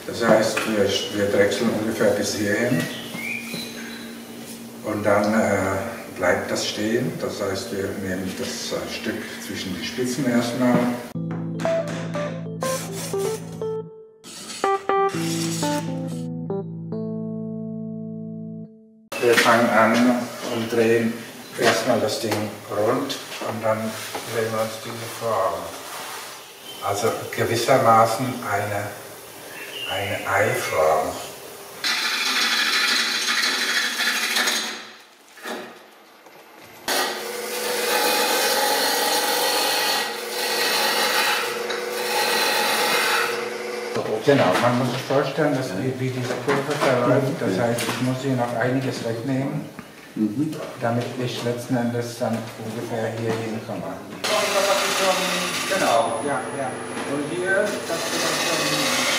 Das heißt, wir drechseln ungefähr bis hierhin und dann bleibt das stehen. Das heißt, wir nehmen das Stück zwischen die Spitzen erstmal. Wir fangen an und drehen erstmal das Ding rund und dann drehen wir uns diese Form. Also gewissermaßen eine Eiform. Genau, man muss sich vorstellen, dass wie diese Kurve verläuft. Das heißt, ich muss hier noch einiges wegnehmen, damit ich letzten Endes dann ungefähr hier hinkomme. Genau, ja. Und hier, das wird dann schon